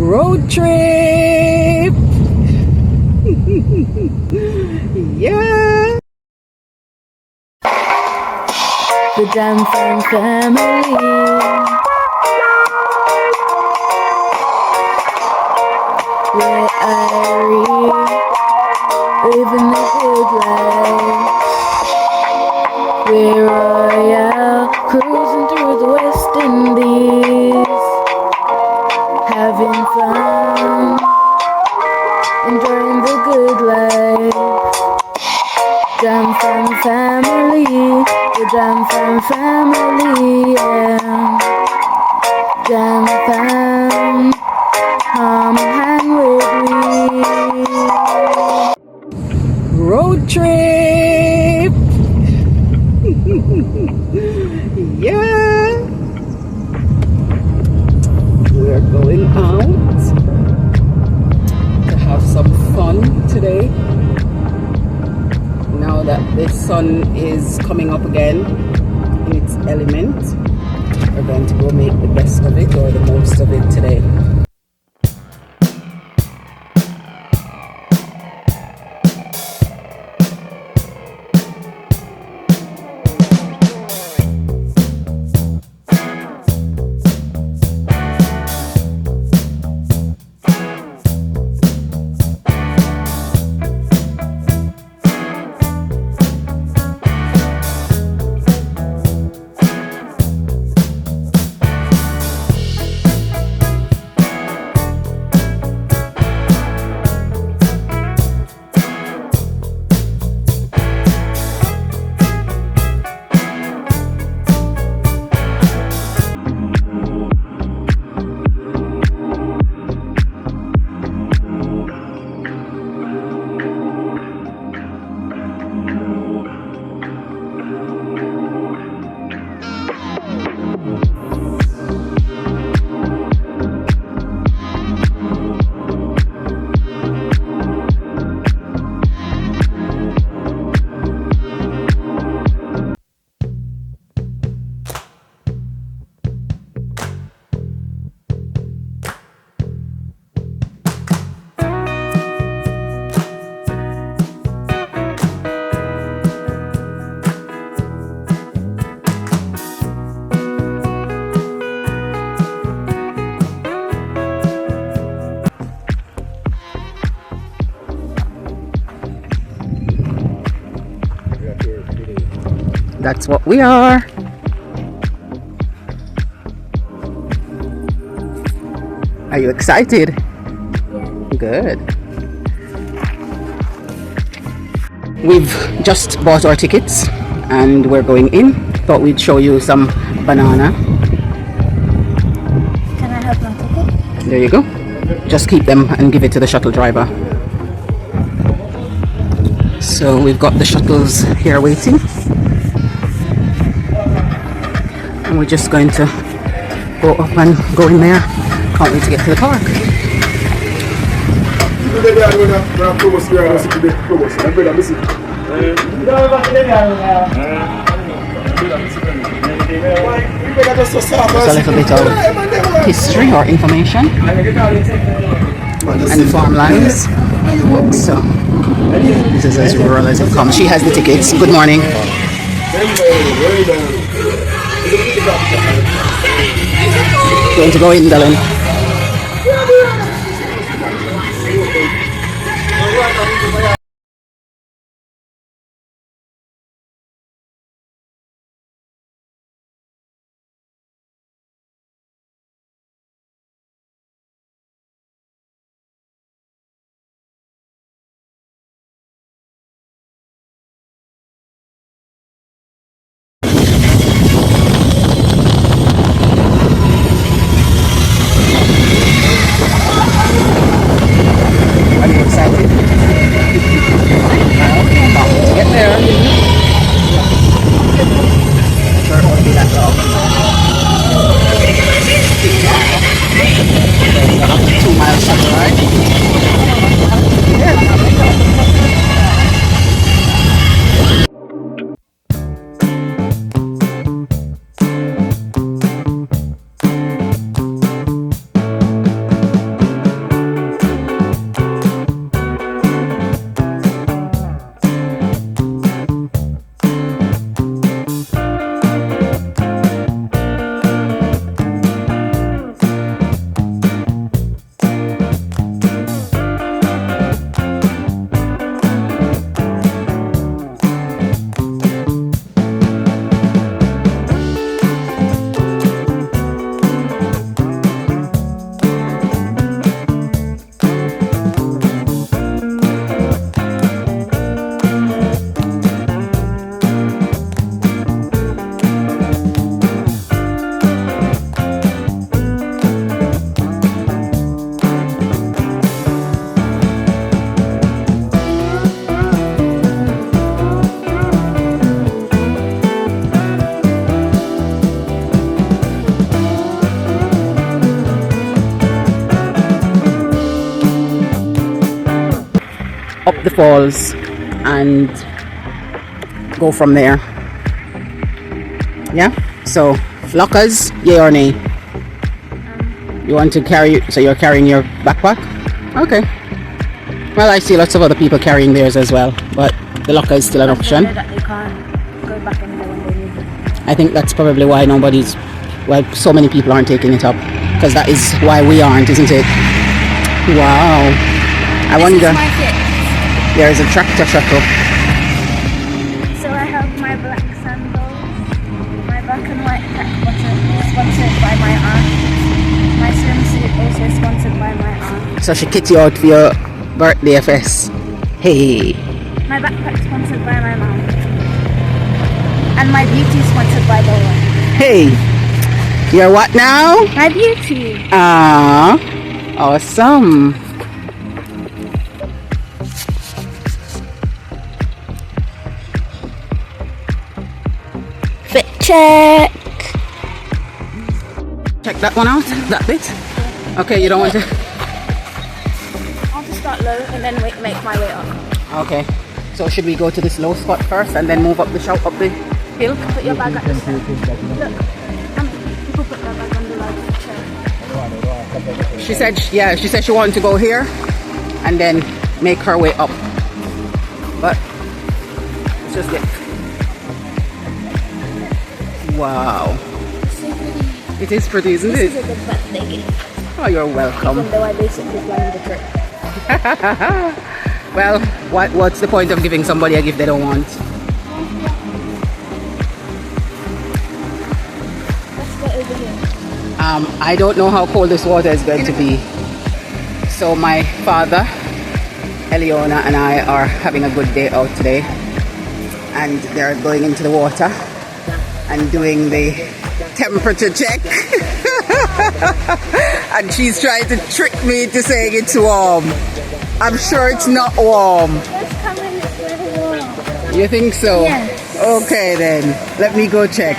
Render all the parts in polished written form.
road trip. Yeah. The Johnson family. We're Irie, living the good life. We're royal, cruising through the West Indies, having fun, enjoying the good life. Johnson family, the Johnson family, yeah. Johnson, come hang with me. Road trip. Yeah. We're going out to have some fun today. Now that the sun is coming up again in its element, we're going to go make the best of it, or the most of it today. That's what we are. Are you excited? Yeah. Good. We've just bought our tickets and we're going in. Thought we'd show you some banana. Can I have my ticket? There you go. Just keep them and give it to the shuttle driver. So we've got the shuttles here waiting. And we're just going to go up and go in there. Can't wait to get to the park. Just a little bit of history or information and farmlands. So this is as rural as it comes. She has the tickets. Good morning. Going to go in, Dylan. up the falls and go from there. Yeah, so lockers, yay or nay? You want to carry, so you're carrying your backpack? Okay. Well, I see lots of other people carrying theirs as well, but the locker is still an option. I think that's probably why so many people aren't taking it up, because that is why we aren't, isn't it? Wow. I wonder. There is a tractor shuttle. So I have my black sandals, my black and white pack button, sponsored by my aunt. My swimsuit also sponsored by my aunt. So she kitty out for your birthday FS. Hey. My backpack sponsored by my mom. And my beauty sponsored by Lola. Hey. You're what now? My beauty. Ah, awesome. Fit check. Check that one out, that bit. Okay, you don't want to. I'll just start low and then make my way up. Okay. So should we go to this low spot first and then move up the hill? Put your bag at the side. Look, you can put your bag on the chair. She said she wanted to go here and then make her way up. But let's just get. Wow. It is pretty, isn't it? This is a good birthday gift. Oh, you're welcome. Even though I basically planned the trip. Well, what's the point of giving somebody a gift they don't want? Let's go over here. I don't know how cold this water is going to be. So my father, Eliona, and I are having a good day out today. And they're going into the water and doing the temperature check. And she's trying to trick me into saying it's warm. I'm sure it's not warm. Let's come in, it's really warm. You think so? Yes. Okay then, let me go check.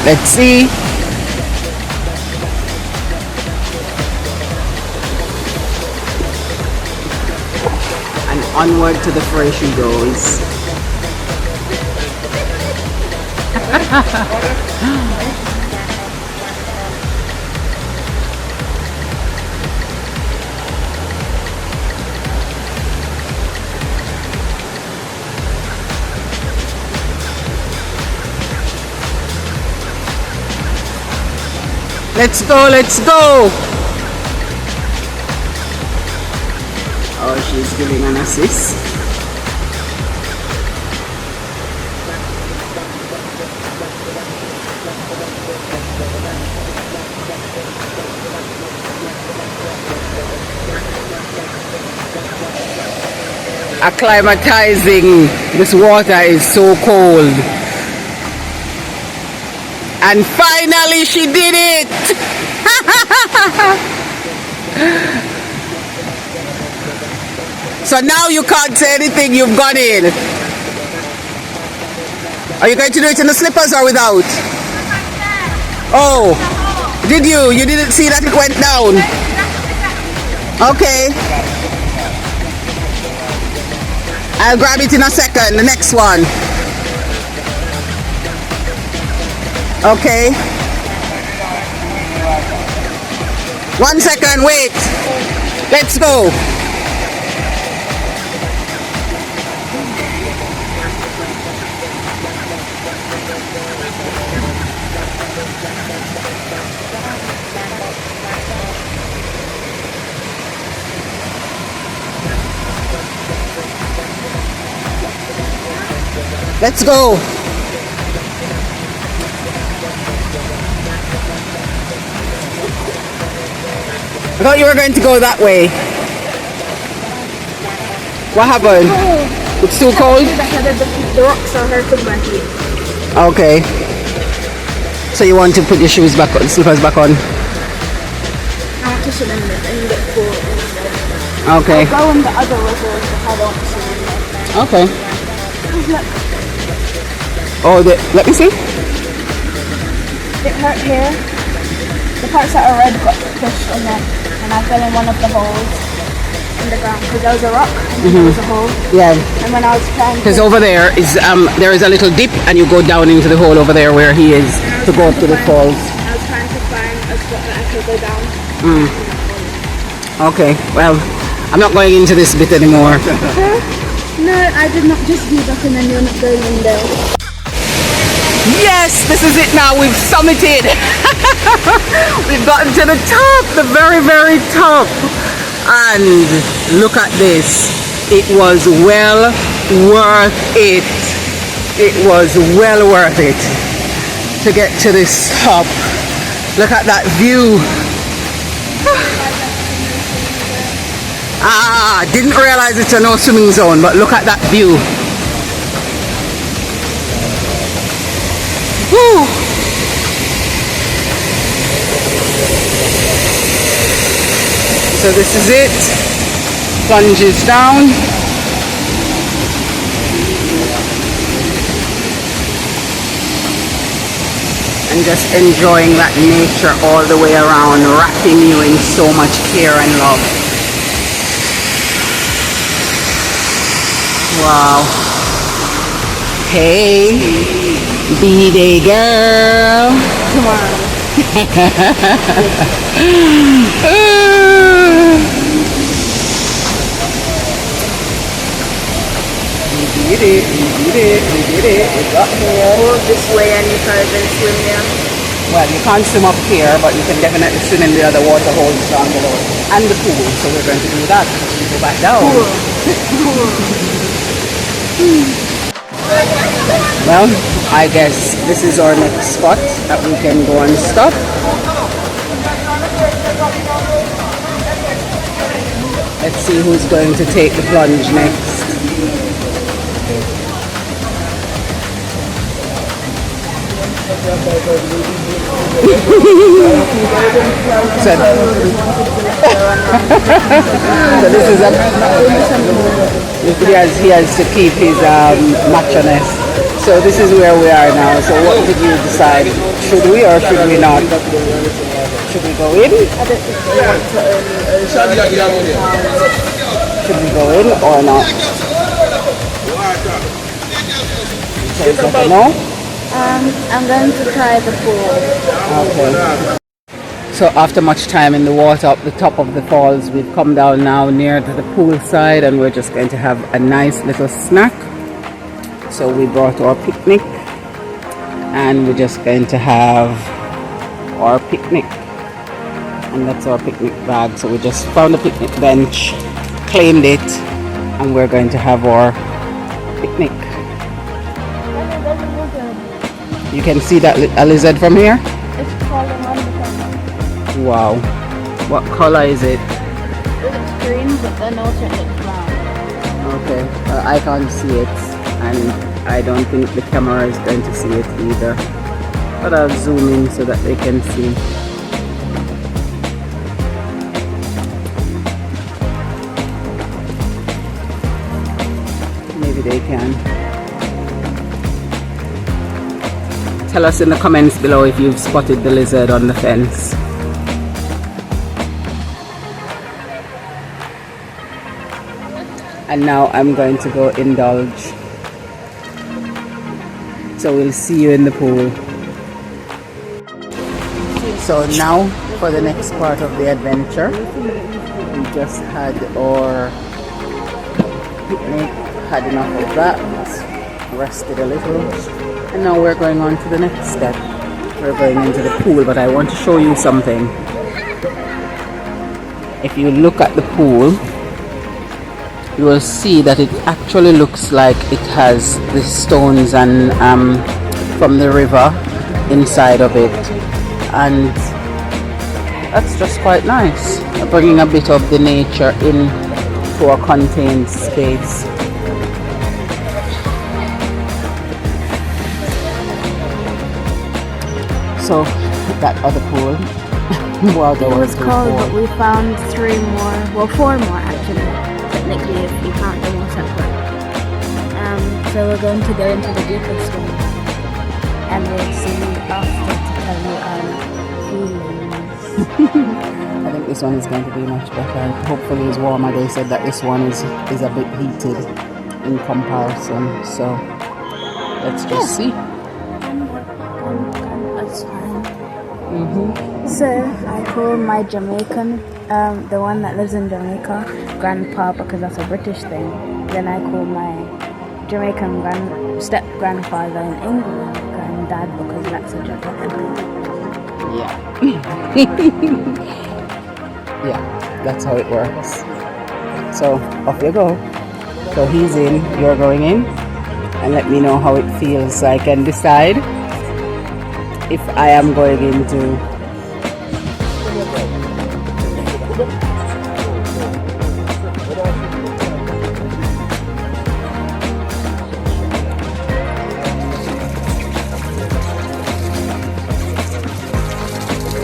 Let's see. And onward to the fray she goes. Let's go, let's go! Oh, she's giving an assist. Acclimatizing. This water is so cold. And finally she did it! So now you can't say anything, you've gone in. Are you going to do it in the slippers or without? Oh, did you? You didn't see that it went down? Okay. I'll grab it in a second, the next one. Okay. 1 second, wait. Let's go. Let's go. I thought you were going to go that way. What happened? Cold. It's too cold? The rocks are hurting my feet. Okay. So you want to put your shoes back on, slippers back on? I want to swim in this and get cold. Okay. I'll go in the other rivers if I don't see them. Okay. Look, Oh, let me see. it hurt here. The parts that are red got pushed on them, and I fell in one of the holes in the ground because there was a rock and there was a hole. Yeah. And when I was trying Because to, over there is there is a little dip, and you go down into the hole over there where he is to go up to the falls. I was trying to find a spot that I could go down. Okay. Well, I'm not going into this bit anymore. No, I did not just give up and then you're not going in there. Yes, this is it now. We've summited. We've gotten to the top, the very, very top. And look at this. It was well worth it. It was well worth it to get to this top. Look at that view. Didn't realize it's a no swimming zone, but look at that view. Woo. So this is it. Plunges down. And just enjoying that nature all the way around, wrapping you in so much care and love. Wow. Hey, B-Day girl. Come on. We did it. We got here. Go this way and you can't even swim there. Well, you can't swim up here, but you can definitely swim in the other water holes down below. And the pool, so we're going to do that. We go back down. Well, I guess this is our next spot that we can go and stop. Let's see who's going to take the plunge next. So this is he has to keep his macho-ness. So this is where we are now. So what did you decide? Should we or should we not? Should we go in? Should we go in or not? So is that a no? I'm going to try the pool. Okay. So after much time in the water up the top of the falls, we've come down now near to the pool side, and we're just going to have a nice little snack. So we brought our picnic, and we're just going to have our picnic, and that's our picnic bag. So we just found a picnic bench, claimed it, and we're going to have our picnic. You can see that a lizard from here? It's crawling on the camera. Wow. What color is it? It's green, but then also it's brown. Okay. I can't see it, and I don't think the camera is going to see it either. But I'll zoom in so that they can see. Maybe they can. Tell us in the comments below if you've spotted the lizard on the fence. And now I'm going to go indulge. So we'll see you in the pool. So now for the next part of the adventure. We just had our picnic, had enough of that, rested a little. And now we're going on to the next step. We're going into the pool, but I want to show you something. If you look at the pool, you will see that it actually looks like it has the stones and from the river inside of it, and that's just quite nice, bringing a bit of the nature into a contained space. So that other pool Well, there It was three, cold, but four. we found 3 more. Well, 4 more actually. Technically, if you count them all separate. So we're going to go into the deepest one, and we'll see after to tell you our feelings. I think this one is going to be much better. Hopefully it's warmer. They said that this one is a bit heated in comparison. So let's just see. That's fine. So I call my Jamaican, the one that lives in Jamaica, grandpa, because that's a British thing. Then I call my Jamaican step grandfather in England granddad, because that's a Jamaican thing. Yeah. Yeah, that's how it works. So off you go. So he's in, you're going in, and let me know how it feels so I can decide if I am going into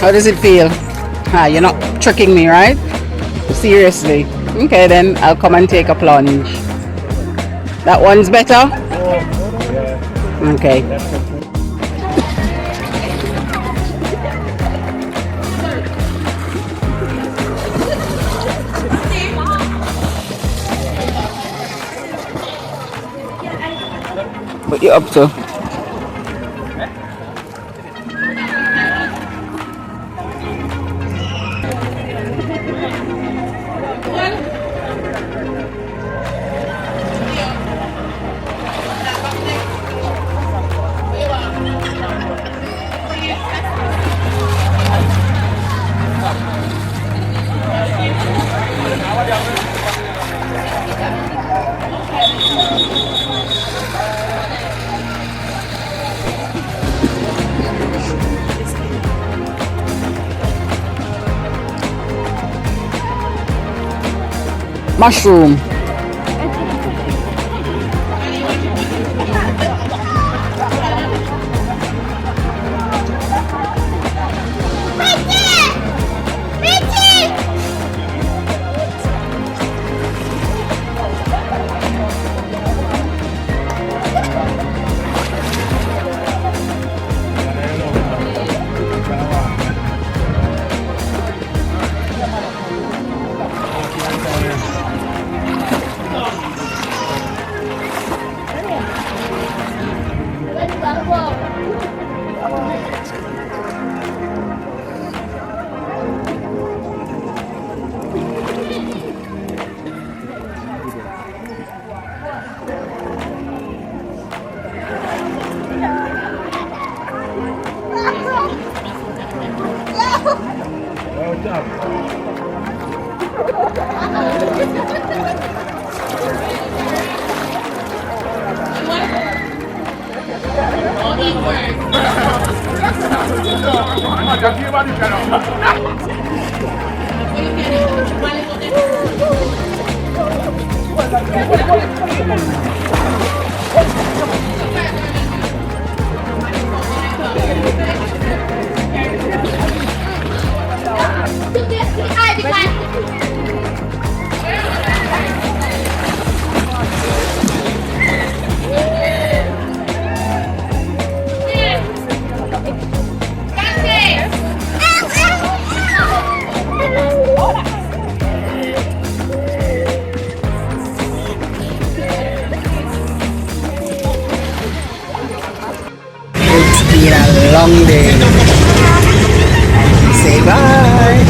How does it feel? You're not tricking me, right? Seriously. Okay, then I'll come and take a plunge. That one's better? Okay. What you up to? Mushroom. It's been a long day. Say bye.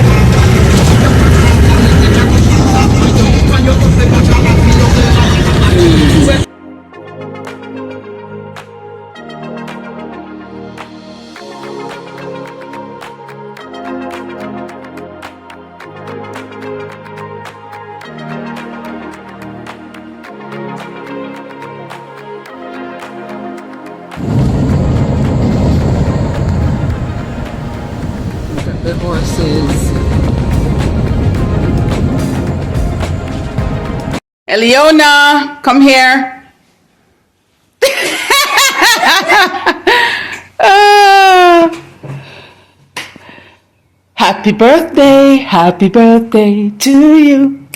The horses. Eliona, come here. Happy birthday to you.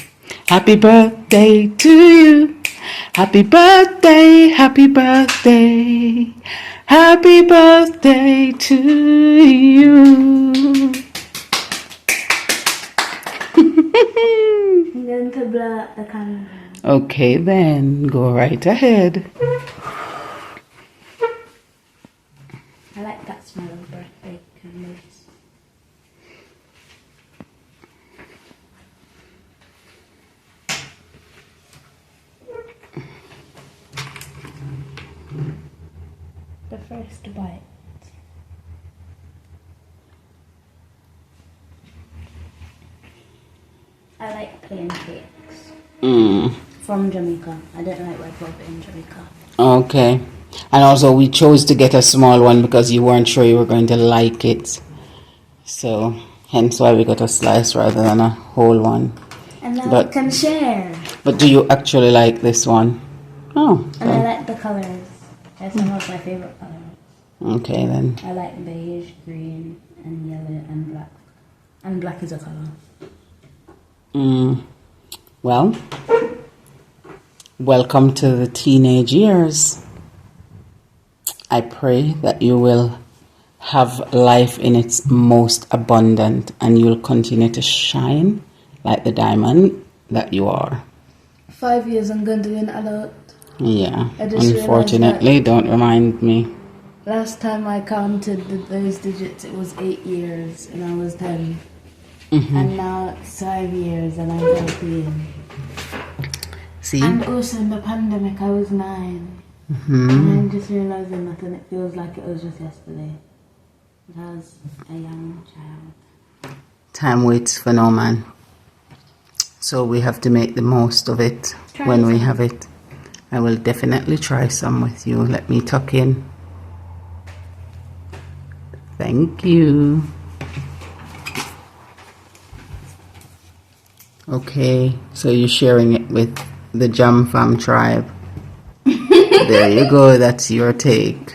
Happy birthday to you. Happy birthday, happy birthday. Happy birthday to you. I'm going to blow out the candle. Okay then, go right ahead. I like that smell of birthday candles. The first bite. I like plain cakes. From Jamaica. I don't like red velvet in Jamaica. Okay. And also we chose to get a small one because you weren't sure you were going to like it. So hence why we got a slice rather than a whole one. And now we can share. But do you actually like this one? Oh. And I like the colors. They're some of my favorite colors. Okay then. I like beige, green, and yellow, and black. And black is a color. Well, welcome to the teenage years. I pray that you will have life in its most abundant and you'll continue to shine like the diamond that you are. 5 years I'm going to be an adult. Yeah, unfortunately, don't remind me. Last time I counted those digits, it was 8 years and I was 10. And now it's 5 years and I'm 13. See? And also in the pandemic, I was 9. And I'm just realizing that it feels like it was just yesterday. I was a young child. Time waits for no man. So we have to make the most of it when we have it. I will definitely try some with you. Let me tuck in. Thank you. Okay, so you're sharing it with the Jam Fam tribe. There you go, that's your take.